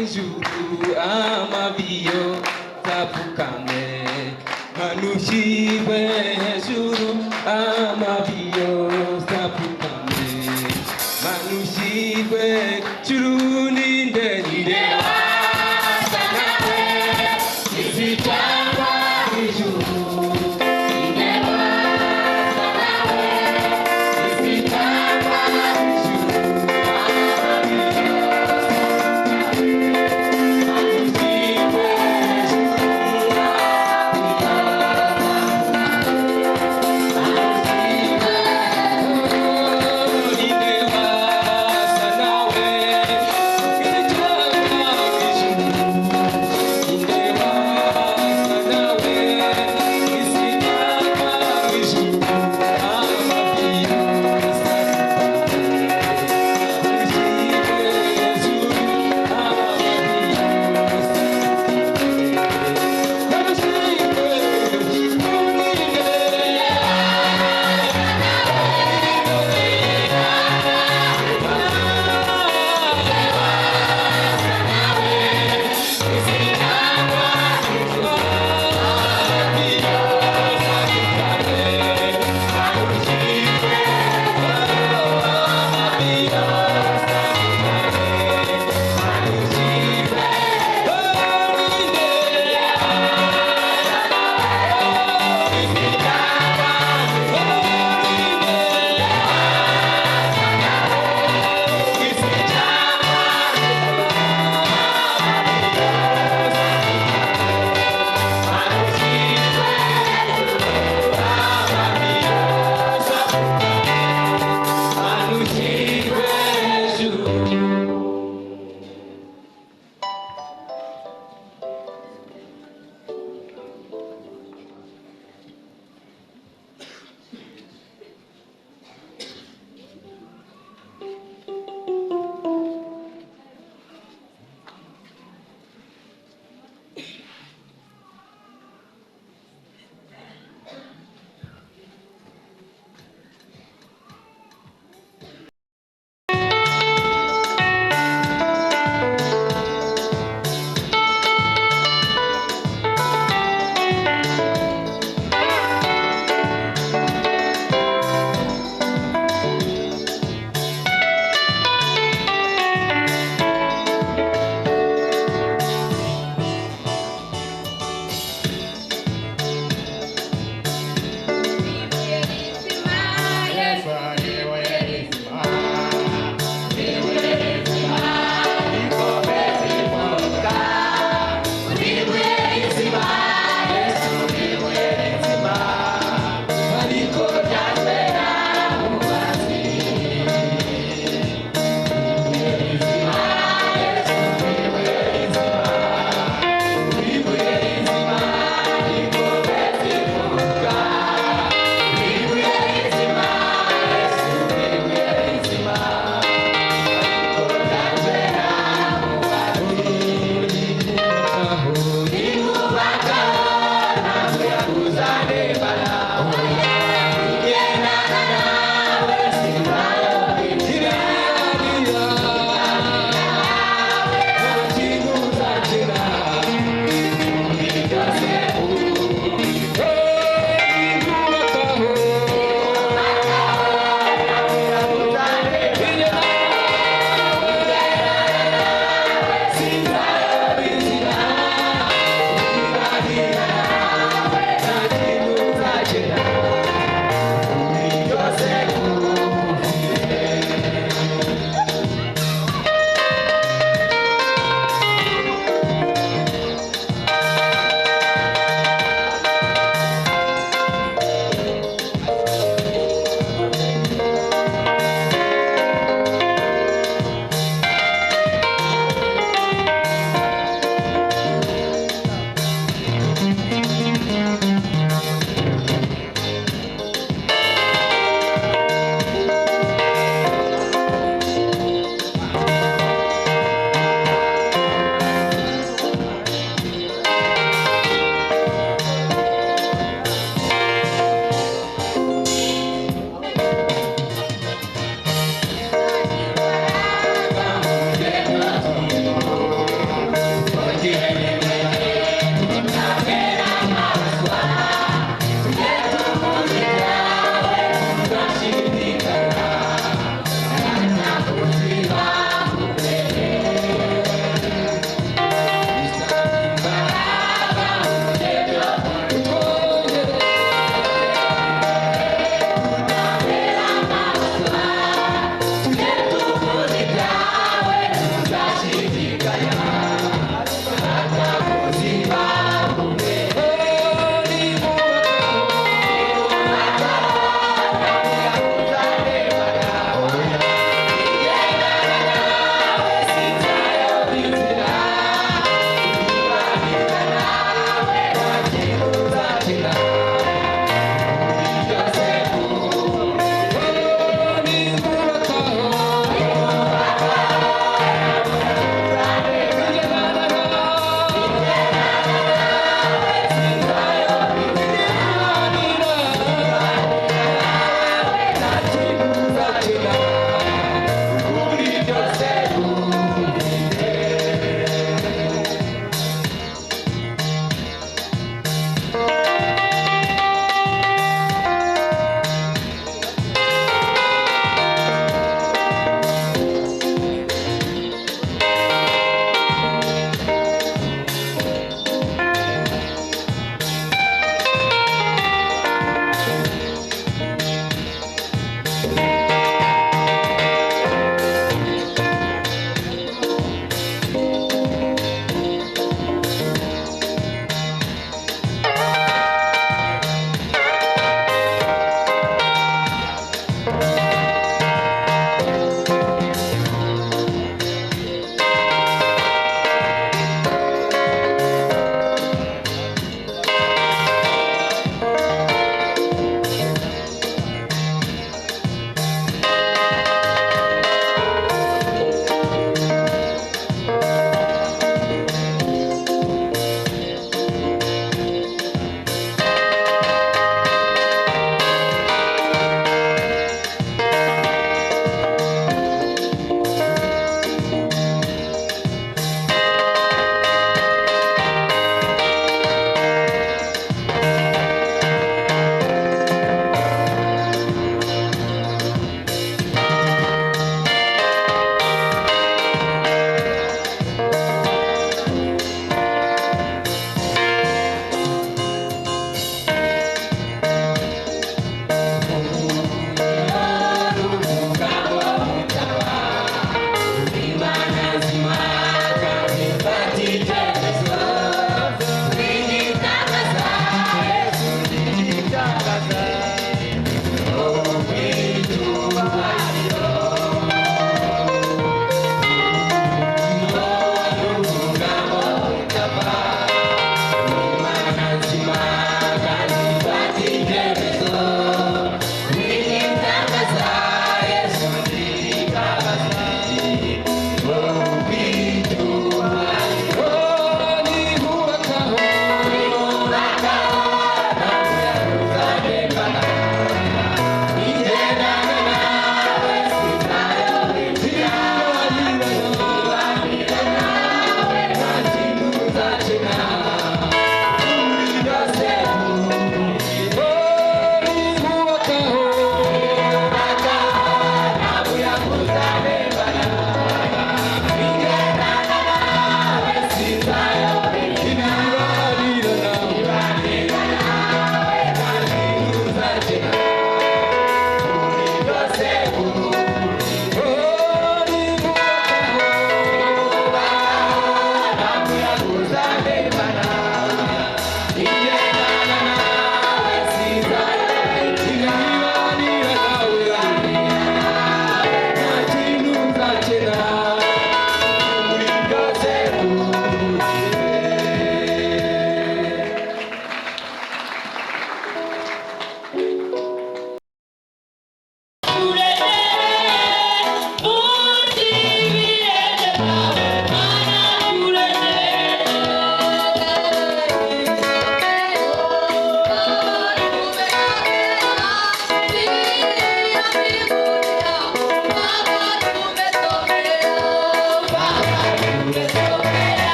ijuru amabiyo tapukame manushirwe hejuru amabiyo tapukame manushirwe juru ninde wasanawe izitangwa ijuru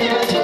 Thank you.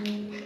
Cristo.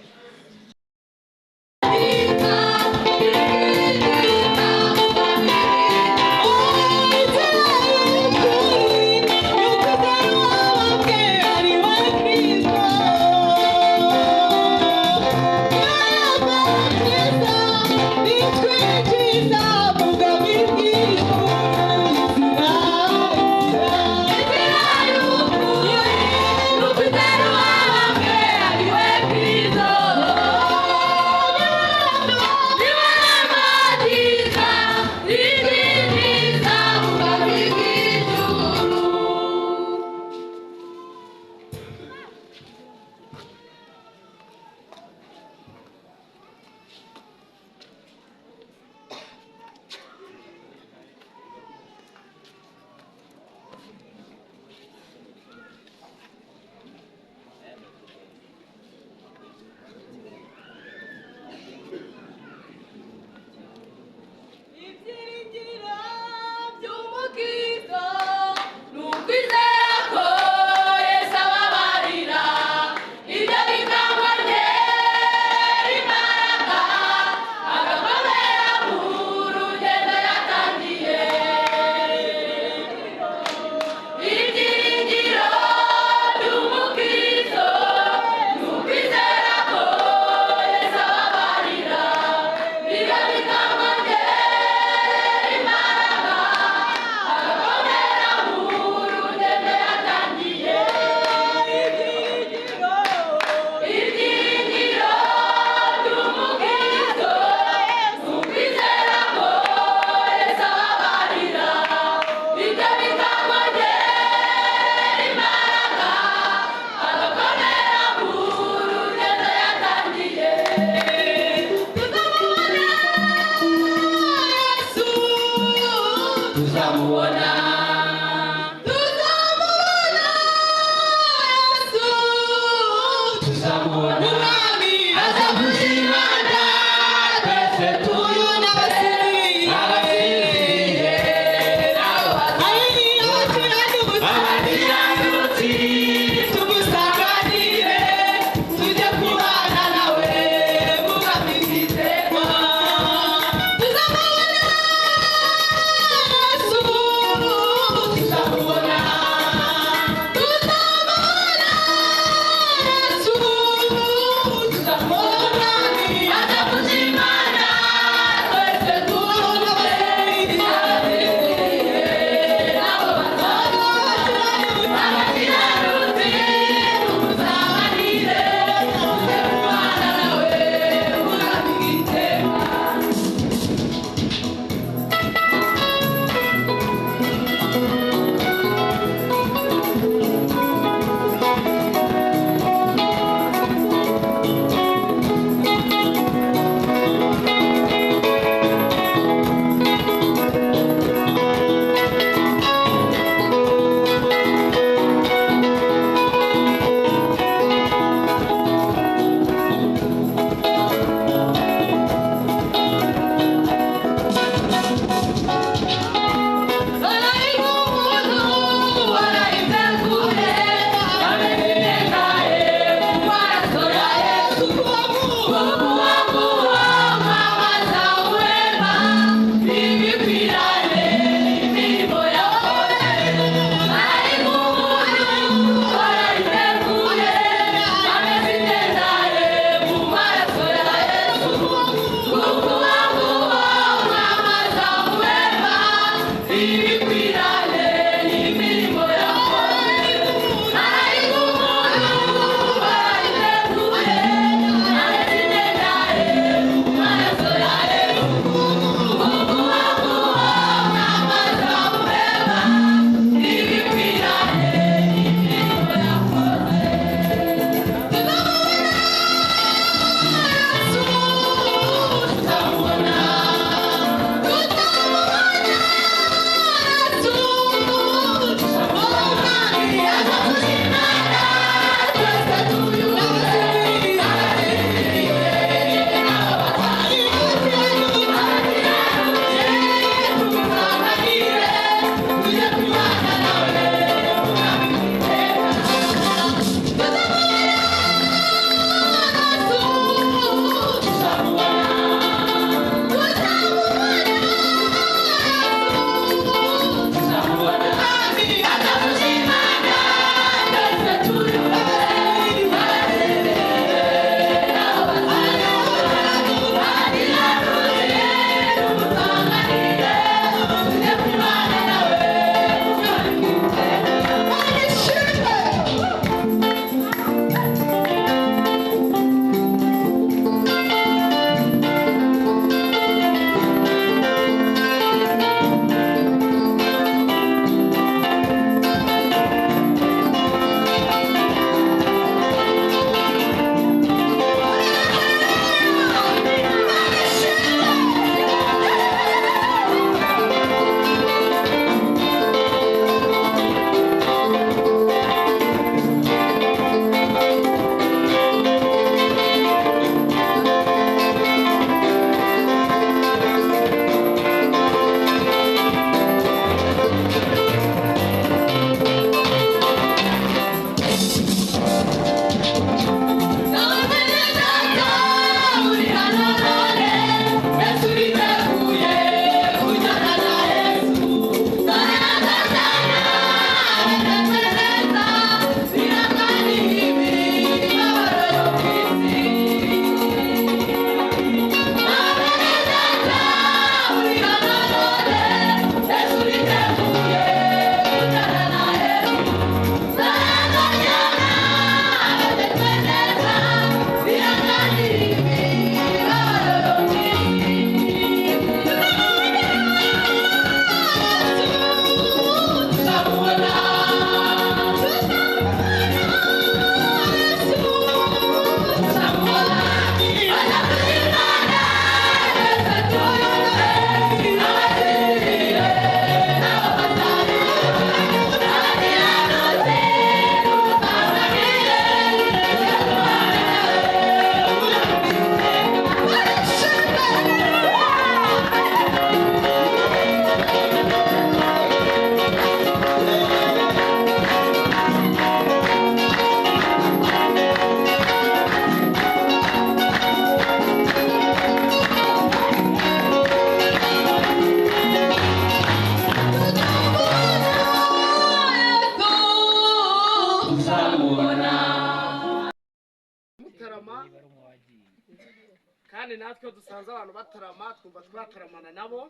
kandi natwe dusanze abantu batarama twumva twataramana nabo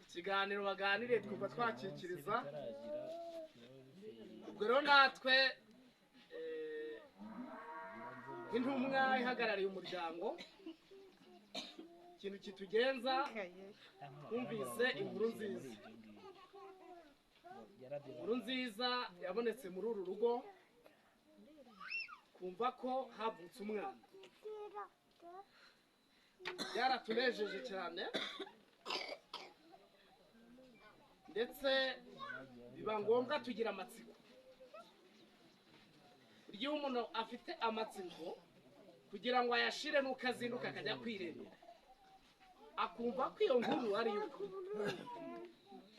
ikiganiro baganiriye twumva twakikiriza ubwo rero natwe intumwa ihagarariye umuryango ikintu kitugenza twumvise inkuru nziza yabonetse muri uru rugo kumva ko havutse umwana byaratunejeje cyane ndetse biba ngombwa tugira amatsiko iyo umuntu afite amatsiko kugira ngo ayashire nuko azinduka akajya kwirebera akumva ko iyo nkuru ari y'ukuri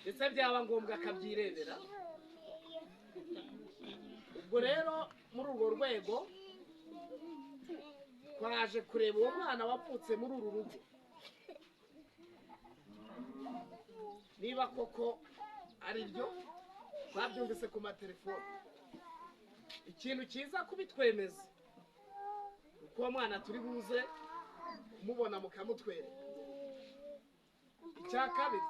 ndetse byaba ngombwa akabyirebera ubwo rero muri urwo rwego twaje kureba uwo mwana wavutse muri uru rugo niba koko ari byo twabyumvise ku matelefone ikintu cyiza kubitwemeza uko uwo mwana turi buze kumubona mukamutwereka icya kabiri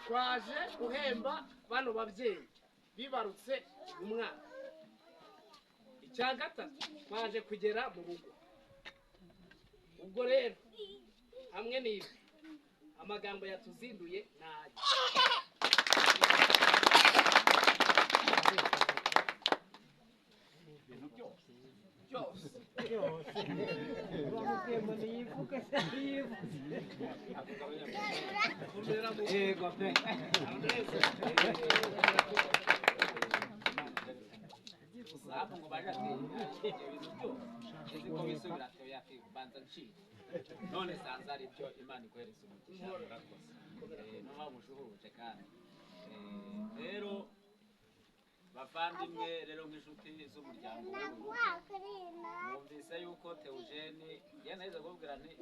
twaje guhemba bano babyeyi bibarutse umwana icya gatatu twaje kugera mu rugo ubwo rero hamwe n'ibi amagambo yatuzinduye nayo none sanze ari byo Imana ikohereza umugisha murakoze no bamushuhuje kandi rero bavandimwe rero nk'inshuti z'umuryango numvise yuko Theogene yanaheze kubwira nti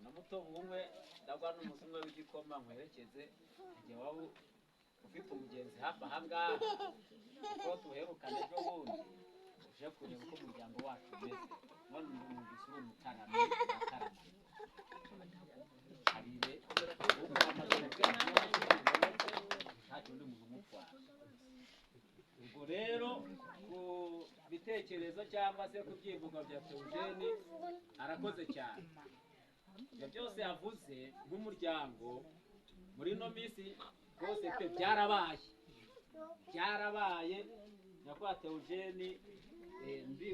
na muto bumwe ndagwa n'umuzumwe w'igikoma nkwerekeze igihe waba ufite umugenzi hafi ahangaha kuko tuherukane ejo bundi uje kureba uko umuryango wacu umeze none numvise uri umutarama harire uko amaze ntacyo undi muntu umutwara ubwo rero ku bitekerezo cyangwa se ku byivugo bya Theogene arakoze cyane ibyo byose yavuze nk'umuryango muri ino minsi rwose pe byarabaye nyakubahwa Theogene ndi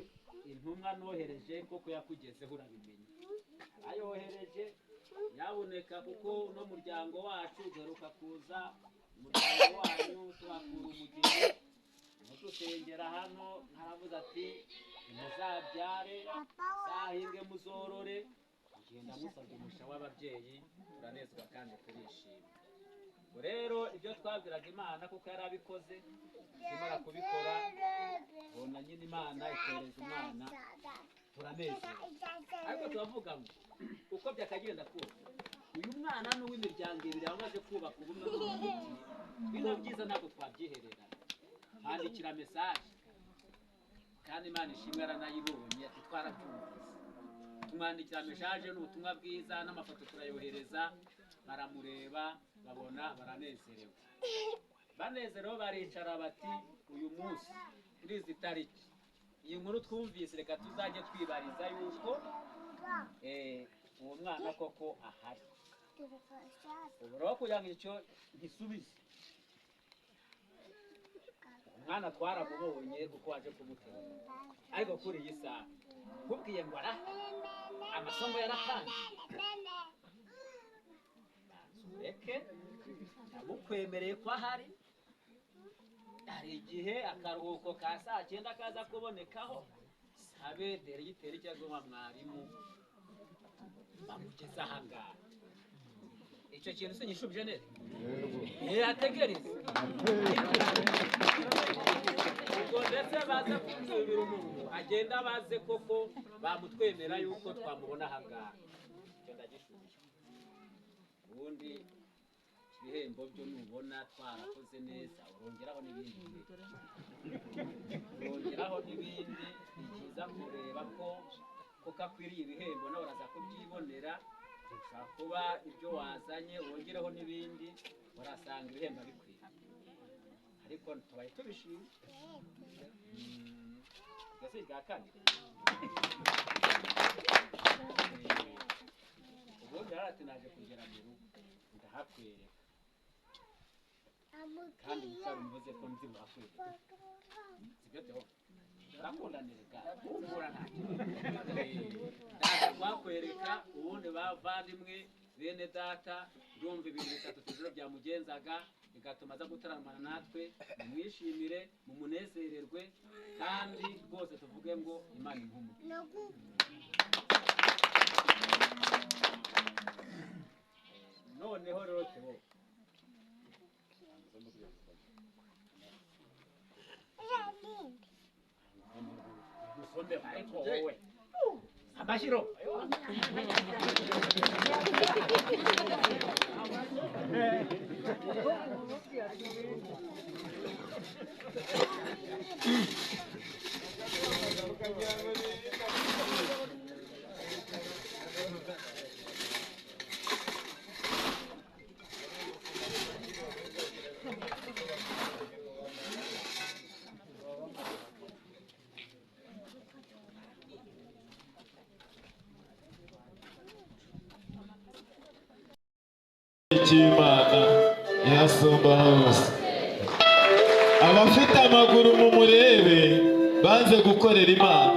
intumwa nohereje koko yakugezeho urabimenye ayohereje yaboneka kuko uno muryango wacu uheruka kuza umuryango wanyu tuhakura umugeni dusengera hano haravuze ati muzabyare zahinge muzorore ugenda musabye umusha w'ababyeyi turanezwa kandi turishima rero ibyo twabwiraga Imana kuko yari abikoze imara kubikora bona nyine Imana ikohereza umwana turanezerewe ariko turavuga ngo uko byakagenda kose uyu mwana n'uw'imiryango ibiri bamaze kubaka ubumwe n'ubucuti bino byiza ntabwo twabyiherera handikira mesaje kandi Imana ishimwe aranayibonye ati twarabyumvise tumwandikira mesaje n'ubutumwa bwiza n'amafoto turayohereza baramureba babona baranezerewe banezerewe baricara bati uyu munsi kuri izi tariki iyi nkuru twumvise reka tuzajye twibariza yuko uwo mwana koko ahari ubu rero kugira ngo icyo gisubize umwana twaramubonye kuko waje kumutera ariko kuri iyi saha kubwiye ngo amasomo yaratangiye reke ndamukwemereye ko ahari hari igihe akaruhuko ka saa 9 kaza kubonekaho sabe deregiteri cyangwa mwarimu bamugeza ahangaha icyo kintu sinyishubije neza yategereze ubwo ndetse baze kumwibira umuntu agenda baze koko bamutwemera yuko twamubona ahangaha icyo ndagishubije ubundi ibihembo byo nubona twarakoze neza urongeraho n'ibindi ni byiza uza kureba ko kakwiriye ibihembo nawe uraza kubyibonera. Ushobora kuba ibyo wazanye wongereho n'ibindi urasanga ibihembo bikwiye, ariko tubaye tubishimye. Gasi rya kane ubundi yarati naje kugera mu rugo ndahakwereka kandi mutari muvuze ko nzi muhakwereka sibyo byo turakundanirika umura ntacyo ndaza kuhakwereka. Ubundi bavandimwe bene data urumva ibintu bitatu tujuru byamugenzaga bigatuma aza gutaramana natwe. Mumwishimire, mumunezererwe, kandi rwose tuvuge ngo Imana impumu. Noneho rero Theo usombe ariko wowe amashiro Imana yasumba hose. Abafite amaguru mu murebe banze gukorera Imana,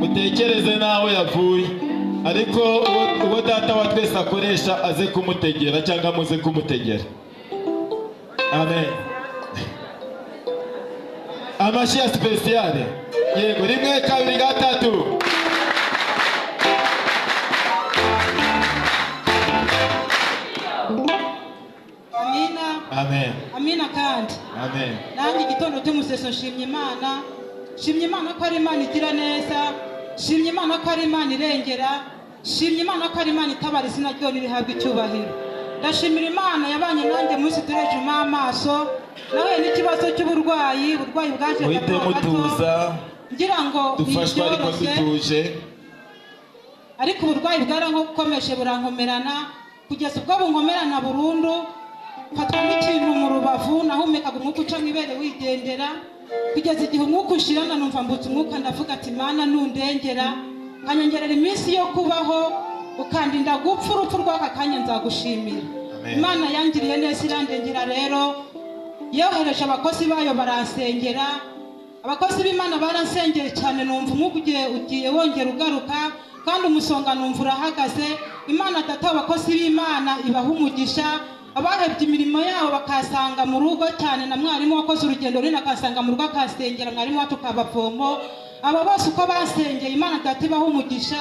mutekereze naho yavuye, ariko uwo data wa twese akoresha aze kumutegera cyangwa muze kumutegera. Amen. Amashyi ya speciale. Yego, rimwe kabiri gatatu. Amen. Amina kandi. Amen. Nanjye igitondo cy'umuseso nshimye Imana. Shimye Imana ko ari Imana igira neza. Shimye Imana ko ari Imana irengera. Shimye Imana ko ari Imana itabara izina ryo rihabwa icyubahiro. Ndashimira Imana yabanye nanjye munsi tureje amaso. Nawe n'ikibazo cy'uburwayi bwaje mutuza. Ngira ngo dufashwa ariko dutuje. Ariko uburwayi bwarankomeje burankomerana kugeza ubwo bunkomerana burundu. Fatwa n'ikintu mu rubavu nahumekaga umwuka uca mwibere wigendera kugeza igihe umwuka ushirana numva mbutse umwuka ndavuga ati Mana nundengera kanyongerera iminsi yo kubaho ukandinda gupfa urupfu rw'aka kanya nzagushimira. Imana yangiriye neza irandengera rero yohereje abakozi bayo baransengera. Abakozi b'Imana baransengeye cyane numva umwuka ugiye wongera ugaruka kandi umusonga numva urahagaze. Imana data abakozi b'Imana ibaha umugisha. Abahebye imirimo yabo bakasanga mu rugo cyane na mwarimu wakoze urugendo rino akasanga mu rugo akasengera mwarimu wacu kabapombo. Aba bose uko basengeye Imana data ibaha umugisha.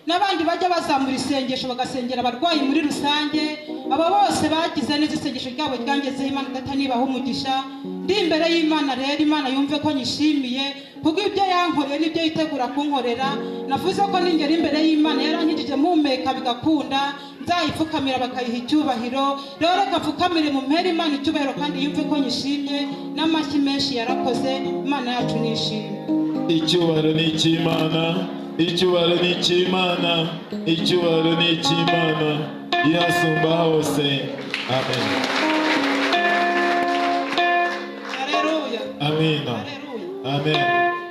N'abandi bajya bazamura isengesho bagasengera abarwayi muri rusange. Aba bose bagize neza isengesho ryabo ryangezeho Imana data nibaha umugisha. Ndi imbere y'Imana rero Imana yumve ko nyishimiye kuko ibyo yankoreye n'ibyo yitegura kunkorera. Navuze ko ningera imbere y'Imana yarankijije muhumeka bigakunda nzayipfukamira bakayiha icyubahiro. Rero reka mfukamire mu mpera Imana icyubahiro kandi yumve ko nyishimye. N'amashyi menshi yarakoze. Imana yacu nishimye. Icyubahiro ni icy'Imana, icyubahiro ni icy'Imana, icyubahiro ni icy'Imana yasumba hose. Amen. Haleluya. Amina. Amen.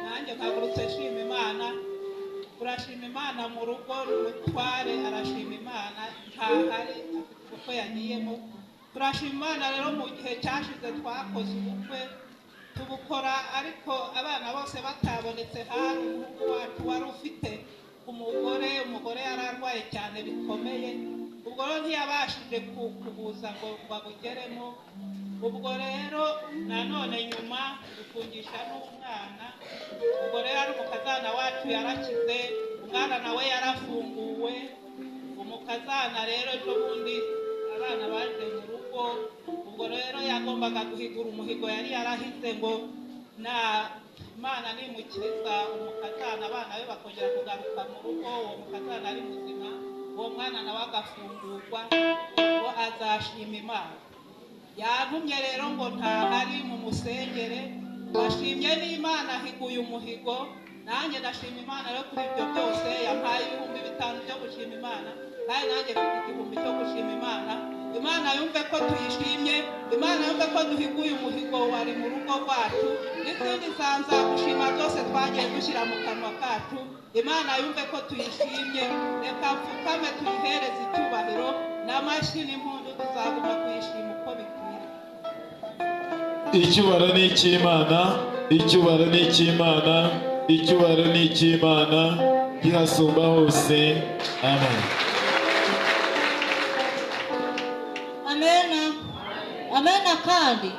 Nanjye nkagurutse nshima Imana. Turashima Imana mu rugo n'umutware arashima Imana ntahari kuko yagiyemo. Turashima Imana rero mu gihe cyashize twakoze ubukwe tubukora ariko abana bose batabonetse. Hari umuhungu wacu wari ufite umugore yararwaye cyane bikomeye. Ubwo rero ntiyabashije kubuza ngo babugeremo. Ubwo rero nanone nyuma dufungisha n'umwana. Ubwo rero ari umukazana wacu yarakize, umwana nawe yarafunguwe. Umukazana rero ejo bundi abana baje mu rugo. Ubwo rero yagombaga guhigura umuhigo yari yarahize ngo na Imana nimukiriza umukazana abana be bakongera kugaruka mu rugo. Uwo mukazana ari muzima, uwo mwana nawe agafungurwa, ubwo azashima Imana. Yantumye rero ngo ntahari mu musengere. Washimye n'Imana higuye umuhigo nanjye ndashima imana rero kuri ibyo byose yampaye 5,000 byo gushima imana kandi nanjye mfite 1,000 cyo gushima imana. Imana yumve ko tuyishimye, Imana yumve ko duhiguye umuhigo wari mu rugo rwacu, n'izindi sanza gushima zose twagiye dushyira mu kanwa kacu. Imana yumve ko tuyishimye, reka mfukame tuyihereze icyubahiro n'amashyi n'impundu, tuzaguma kuyishima uko bikwiye. Icyubahiro ni icy'Imana, icyubahiro ni icy'Imana, icyubahiro ni icy'Imana gihasumba hose. Amen. Amena. Amena kandi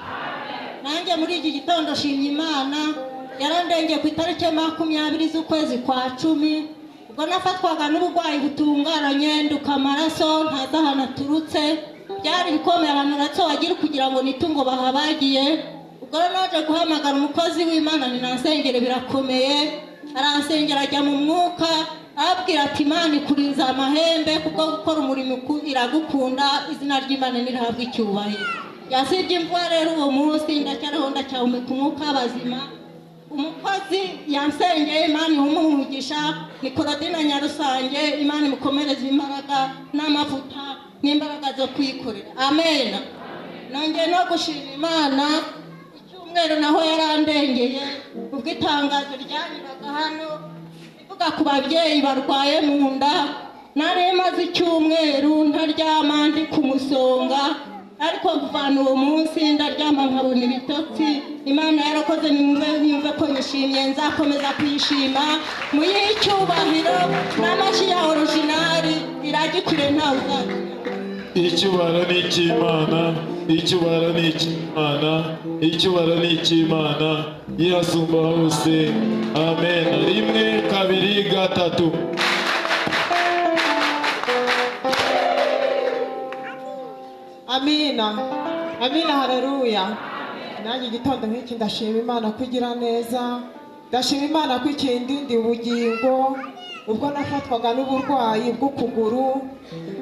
nanjye muri iki gitondo shimye Imana yarandengeye ku itariki 20 z'ukwezi kwa 10 ubwo nafatwaga n'uburwayi butunguranye nduka amaraso ntaza hano aturutse, byari bikomeye abantu natso wagira kugira ngo nitungo bahabagiye. Ubwo naje guhamagara umukozi w'Imana ninansengere birakomeye, aransengera ajya mu mwuka abwira ati Imana ikurinza amahembe kubwo gukora umurimo iragukunda, izina ry'Imana nirahabwa icyubahiro. Yasibye imvura rero uwo munsi ndacyariho ndacyahumeka umwuka w'abazima. Umukozi yansengeye Imana ihumugisha ni Korodina Nyarusange, Imana imukomereza imbaraga n'amavuta n'imbaraga zo kwikorera. Amen. Nongeye no gushima Imana icyumweru naho yarandengeye ubwo itangazo ryanyuraga hano ivuga ku babyeyi barwaye mu nda. Nari maze icyumweru ntaryama ndi ku musonga, ariko kuvana uwo munsi ndaryama nkabona ibitotsi. Imana yarakoze nimve ko nishimye, nzakomeza kwishima mu y'icyubahiro n'amashyi ya originali iragikure ntawe uzagira. Icyubahiro ni icy'Imana, icyubahiro ni icy'Imana, icyubahiro ni icy'Imana yasumba hose. Amen. 1, 2, 3. Amina. Amina, haleluya. Nanjye igitondo nk'iki ndashima Imana kugira neza, ndashima Imana ko ikindindi ubugingo ubwo nafatwaga n'uburwayi bw'ukuguru.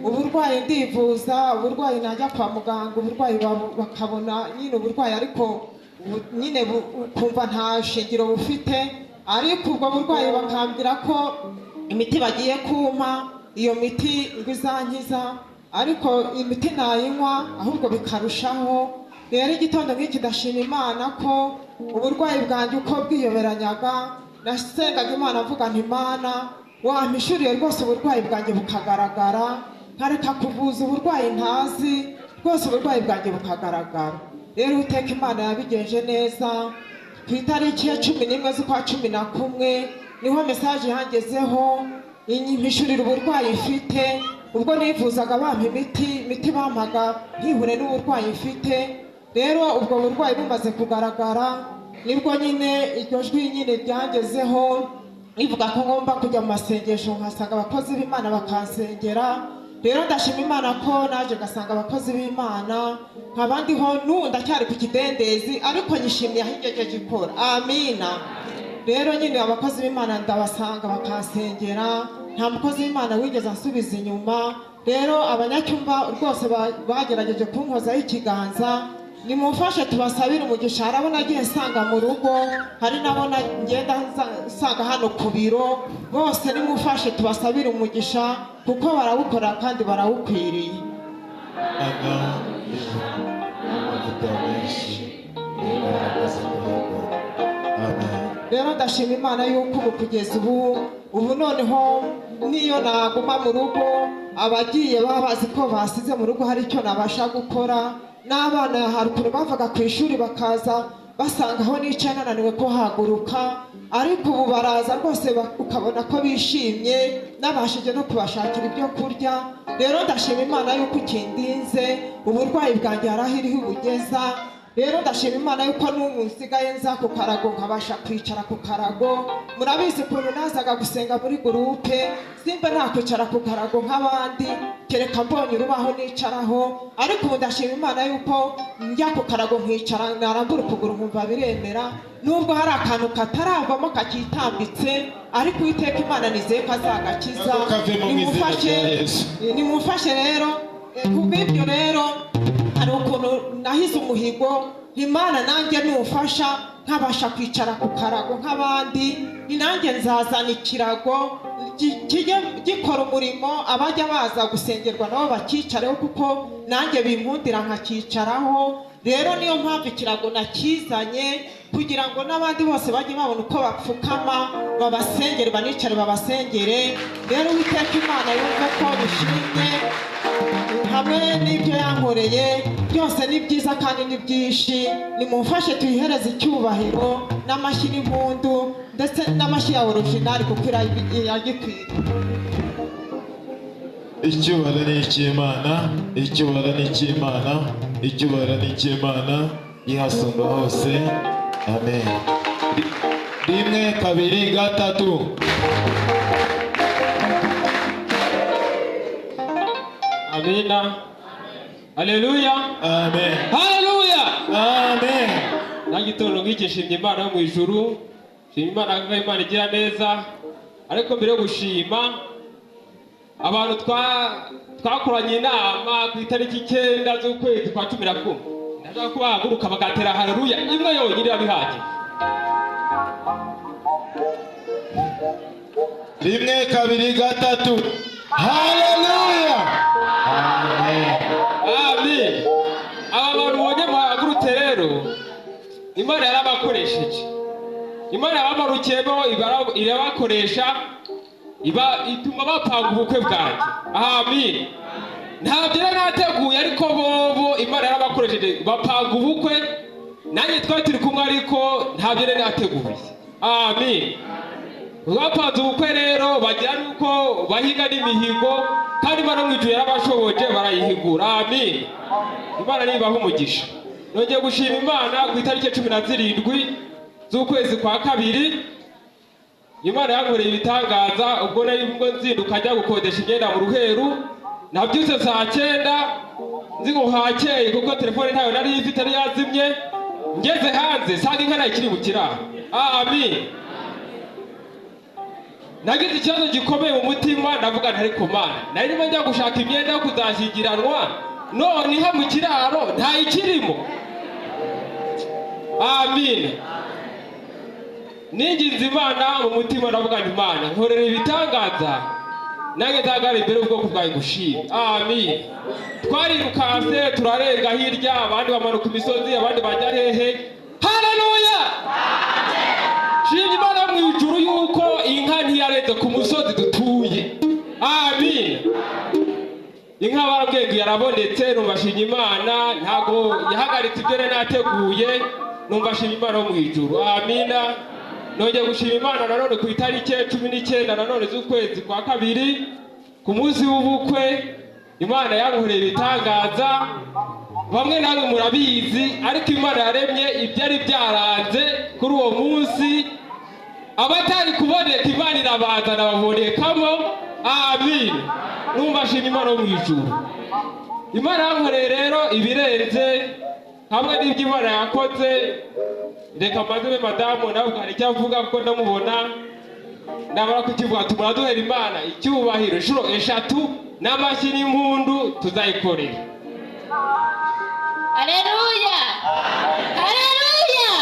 Uburwayi ndivuza, uburwayi najya kwa muganga, uburwayi bakabona nyine uburwayi ariko nyine kumva nta shingiro bufite, ariko ubwo burwayi bakambwira ko imiti bagiye kumpa iyo miti ngo izankiza, ariko imiti nayinywa ahubwo bikarushaho. Rero igitondo nk'iki ndashima Imana ko uburwayi bwanjye uko bwiyoberanyaga nasengaga Imana avuga nti Imana wampishuriye rwose uburwayi bwanjye bukagaragara, nkareka kuvuza uburwayi ntazi, rwose uburwayi bwanjye bukagaragara. Rero Uwiteka Imana yabigenje neza. Ku itariki ya 11 z'ukwa 11 niho mesaje yangezeho impishurira uburwayi mfite. Ubwo nivuzaga bampa imiti bampaga ntihure n'uburwayi mfite. Rero ubwo burwayi bumaze kugaragara nibwo nyine iryo jwi nyine ryangezeho ivuga ko ngomba kujya mu masengesho nkasanga abakozi b'Imana bakansengera. Rero ndashima Imana ko naje gasanga abakozi b'Imana nk'abandi ho n'ubu ndacyari ku kidendezi, ariko nyishimiye aho igejeje ikora. Amina. Rero nyine abakozi b'Imana ndabasanga bakansengera, nta mukozi w'Imana wigeze ansubiza inyuma. Rero abanyacyumba rwose bagerageje kunkozaho ikiganza, nimumfashe tubasabire umugisha. Harabona agiye nsanga mu rugo, hari nabona ngenda nsanga hano ku biro, bose nimumfashe tubasabire umugisha kuko barawukora kandi barawukwiriye. Rero ndashima Imana yuko ubu kugeza ubu noneho niyo naguma mu rugo, abagiye babazi ko basize mu rugo hari icyo nabasha gukora. N'abana hari ukuntu bavaga ku ishuri bakaza basanga aho nicaye nananiwe kuhaguruka, ariko ubu baraza rwose ukabona ko bishimye, nabashije no kubashakira ibyo kurya. Rero ndashima Imana yuko ikindinze uburwayi bwanjye harahiriho ubugeza. Rero ndashima Imana yuko n'ubu nsigaye nza ku karago nkabasha kwicara ku karago. Murabizi ukuntu nazaga gusenga muri gurupe, simba nakwicara ku karago nk'abandi, kereka mbonye urubaho nicaraho. Ariko ubu ndashima Imana yuko njya ku karago nkicara, narambura ukuguru nkumva biremera, nubwo hari akantu kataravamo kakitambitse, ariko Uwiteka Imana nizeye ko azagakiza. Nimufashe rero. Kubw'ibyo rero hari ukuntu nahize umuhigo, Imana nanjye nufasha nkabasha kwicara ku karago nk'abandi, ni nanjye nzazana ikirago kijye gikora umurimo, abajya baza gusengerwa nabo bakicareho kuko nanjye binkundira nkakicaraho. Rero niyo mpamvu ikirago nakizanye kugira ngo n'abandi bose bajye babona uko bapfukama babasengere, banicare babasengere. Rero Uwiteka Imana yumve ko bishimye hamwe n'ibyo yankoreye byose ni byiza kandi ni byinshi. Nimumfashe tuyihereze icyubahiro n'amashyi n'impundu ndetse n'amashyi ya originali kuko iragikwiriye. Icyubahiro ni icy'Imana, icyubahiro ni icy'Imana, icyubahiro ni icy'Imana yihasumba hose. Amen. Rimwe, kabiri, gatatu. Amina. Haleluya. Amen. Haleluya. Amen. Nagitondo ngikishimye Imana yo mu ijuru. Shimye Imana ko Imana igira neza. Ariko mbere yo gushima abantu twakoranye inama ku itariki 9 z'ukwezi kwa 11. Ndashaka ko bahaguruka bagatera haleluya imwe yonyine yabihaje. Rimwe, kabiri, gatatu. Haleluya. Amen. Amen. Aba bantu bonye bahagurutse rero Imana yarabakoresheje. Imana yabamarukiyemo irabakoresha ituma bapanga ubukwe bwanjye. Amen. Ntabyo nateguye ariko bobo Imana yarabakoresheje bapanga ubukwe, nanjye twari turi kumwe ariko ntabyo nateguye. Amen. Bapanze ubukwe rero bagira nuko bahiga n'imihigo kandi Imana mu ijuru yarabashoboje barayihigura. Amen. Imana nibaho umugisha. Nongeye gushima Imana ku itariki 17 z'ukwezi kwa 2. Imana yankoreye ibitangaza ubwo nari ngo nzinduka njya gukodesha imyenda mu Ruheru. Nabyutse saa 9 nzi ngo hakeye kuko telefone ntayo nari ifite yari yazimye. Ngeze hanze sanga inka ikiri mu kiraro. Amen. Nagize ikibazo gikomeye mu mutima ndavuga ntariko Mana nari njya gushaka imyenda yo kuzashyingiranwa none iha mu kiraro nta ikirimo. Amen. Ninginze Imana mu mutima ndavuga nti Mana nkorera ibitangaza nange nzagara imbere ubwoko bwawe ngushime. Amen. Twarirukanse turarenga hirya abandi bamanuka imisozi abandi bajya hehe. Haleluya. Shimye Imana mu ijuru yuko inka ntiyarenze ku musozi dutuye. Amen. Inka barabwenge yarabonetse numva shimye Imana ntago yahagaritse ibyo nateguye numva shimye Imana mu ijuru. Amina. Nongeye gushima Imana nanone ku itariki 19 nanone z'ukwezi kwa 2 ku munsi w'ubukwe. Imana yankoreye ibitangaza bamwe namwe murabizi ariko Imana yaremye ibyari byaranze kuri uwo munsi. Abatari kuboneka Imana irabazana babonekamo. Amen. Numva shimye Imana mu ijuru. Imana yankoreye rero ibirenze hamwe n'ibyo Imana yakoze. Reka maze madamu nawe hari icyo avuga kuko ndamubona ndabara kukivuga tumuduhera Imana icyubahiro inshuro 3 n'amashyi n'impundu tuzayikorera. Haleluya. Haleluya.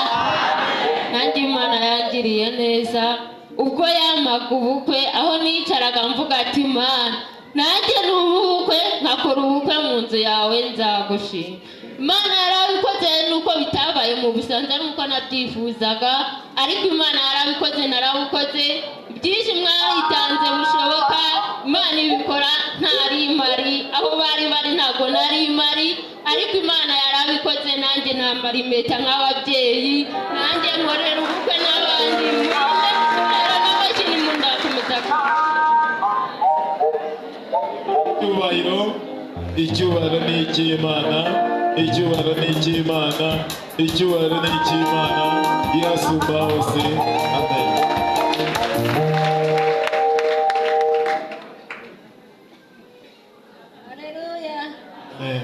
Nanjye Imana yangiriye neza ubwo yamaga ubukwe aho nicaraga mvuga ati Mana nanjye n'ubukwe nkakora ubukwe mu nzu yawe nzagushima. Imana yarabikoze nuko bitabaye mu bisanzwe nuko nabyifuzaga ariko Imana yarabikoze narabukoze byinshi mwaritanze bushoboka. Imana ibikora ntari mari aho bari ntago nari mari ariko Imana yarabikoze nanjye nambara impeta nk'ababyeyi nanjye nkorera ubukwe n'abandi. Rero n'abakini mu ndakomeza icyubahiro ni icy'Imana, icyubahiro ni icy'Imana, icyubahiro ni icy'Imana yasumba hose. Amen. Haleluya. Amen.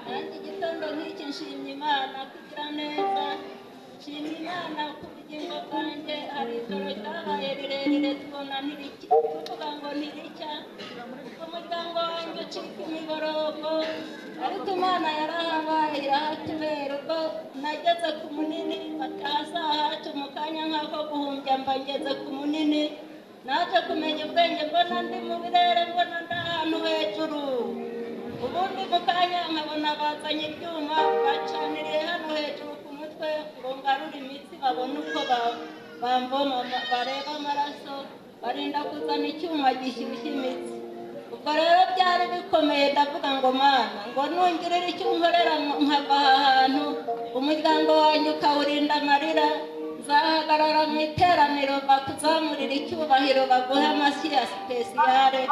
Nanjye igitondo nk'iki nshimye Imana kugira neza. Nshimye Imana ku bugingo bwanjye. Hari ijoro ryabaye rirerire tubona tuvuga ngo ntiricya. Umuryango wanjye ucika imiborogo ariko Imana yarahabaye irahatubera nibwo nageze ku munini bataza hacu mu kanya nk'ako guhumbya mba ngeze ku munini naje kumenya ubwenge mbona ndi mu birere mbona ndi ahantu hejuru ubundi mu kanya nkabona bazanye ibyuma bacaniriye hano hejuru ku mutwe ngo ngarure imitsi babone uko bamvoma bareba amaraso barinda kuzana icyuma gishyushya imitsi ubwo rero byari bikomeye ndavuga ngo mana ngo nungirire icyo unkorera nkava aha hantu umuryango wanjye ukawurinda amarira nzahagarara mu iteraniro bakuzamurira icyubahiro baguhe amashyi ya sipesiyare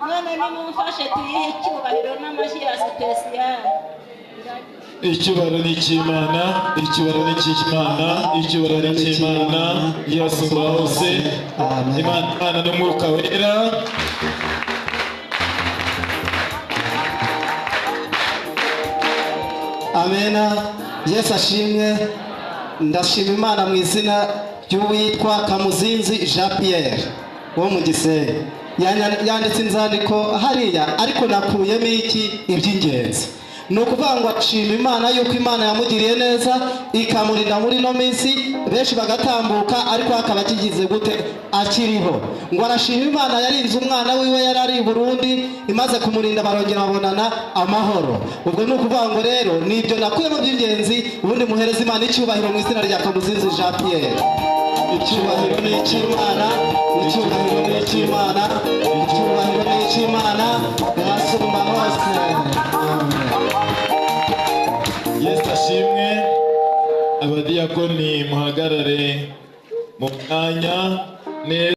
none nimumfashe tuyihe icyubahiro n'amashyi ya sipesiyare. Icyubahiro ni icy'Imana, icyubahiro ni icy'Imana, icyubahiro ni icy'Imana yasumba hose. Imana n'umwuka wera. Amena. Yesu ashimwe. Ndashima Imana mu izina ry'uwitwa Kamuzinzi Jean Pierre wo mu Gisenyi. Yanditse inzandiko hariya ariko nakuyemo iki iby'ingenzi. Ni ukuvuga ngo ashima Imana yuko Imana yamugiriye neza ikamurinda muri no minsi benshi bagatambuka ariko akaba akigize gute akiriho. Ngo arashima Imana yarinze umwana wiwe yari ari i Burundi imaze kumurinda barongera babonana amahoro. Ubwo ni ukuvuga ngo rero nibyo nakuyemo by'ingenzi ubundi muhereza Imana icyubahiro mu izina rya Kamuzinzi Jean Pierre. Icyubahiro ni icy'Imana, icyubahiro ni icy'Imana, icyubahiro ni icy'Imana yasumba hose. Yesu ashimwe. Abadiyakoni muhagarare mu mwanya neza.